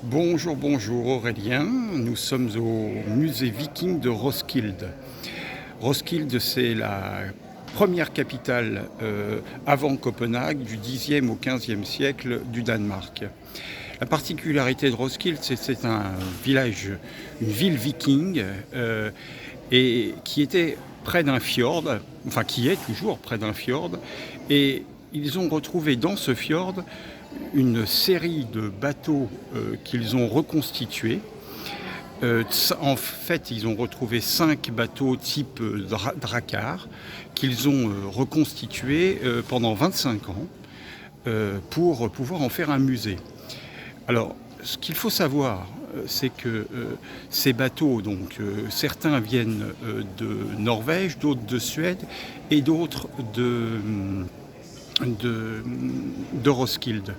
Bonjour, bonjour Aurélien, nous sommes au musée viking de Roskilde. Roskilde, c'est la première capitale avant Copenhague du Xe au XVe siècle du Danemark. La particularité de Roskilde, c'est un village, une ville viking et qui était près d'un fjord, enfin qui est toujours près d'un fjord, et ils ont retrouvé dans ce fjord une série de bateaux qu'ils ont reconstitués. En fait, ils ont retrouvé 5 bateaux type Drakkar qu'ils ont reconstitués pendant 25 ans pour pouvoir en faire un musée. Alors, ce qu'il faut savoir, c'est que ces bateaux, donc certains viennent de Norvège, d'autres de Suède et d'autres de Roskilde.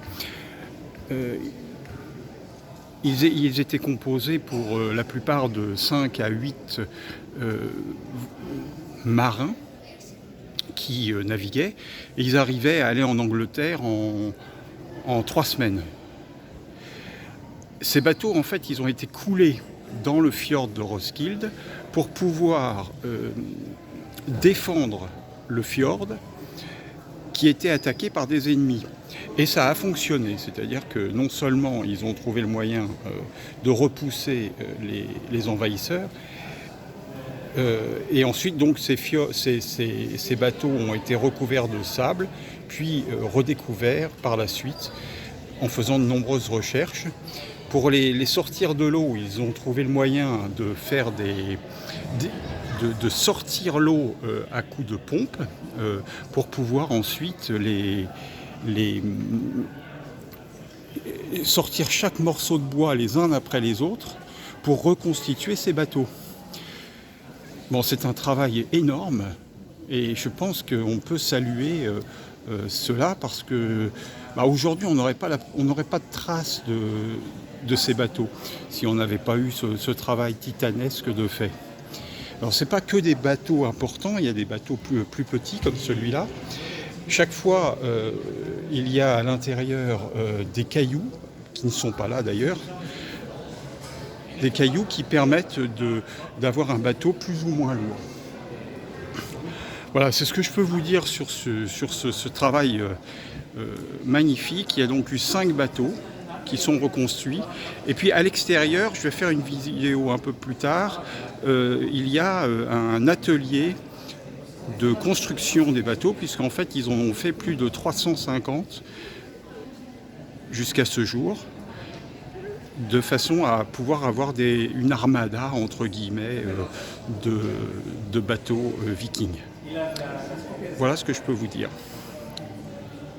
Ils étaient composés pour la plupart de 5 à 8 marins qui naviguaient, et ils arrivaient à aller en Angleterre en 3 semaines. Ces bateaux, en fait, ils ont été coulés dans le fjord de Roskilde pour pouvoir défendre le fjord qui était attaqué par des ennemis. Et ça a fonctionné, c'est-à-dire que non seulement ils ont trouvé le moyen de repousser les envahisseurs, et ensuite donc ces bateaux ont été recouverts de sable, puis redécouverts par la suite en faisant de nombreuses recherches. Pour les sortir de l'eau, ils ont trouvé le moyen de faire de sortir l'eau à coups de pompe pour pouvoir ensuite sortir chaque morceau de bois les uns après les autres pour reconstituer ces bateaux. Bon, c'est un travail énorme et je pense qu'on peut saluer cela parce que aujourd'hui on n'aurait pas de traces de ces bateaux si on n'avait pas eu ce travail titanesque de fait. Alors c'est pas que des bateaux importants, il y a des bateaux plus petits comme celui-là. Chaque fois il y a à l'intérieur des cailloux qui ne sont pas là d'ailleurs, des cailloux qui permettent d'avoir un bateau plus ou moins lourd. Voilà, c'est ce que je peux vous dire sur ce travail magnifique. Il y a donc eu 5 bateaux qui sont reconstruits. Et puis à l'extérieur, je vais faire une vidéo un peu plus tard, il y a un atelier de construction des bateaux, puisqu'en fait ils en ont fait plus de 350 jusqu'à ce jour, de façon à pouvoir avoir une armada, entre guillemets, de bateaux vikings. Voilà ce que je peux vous dire.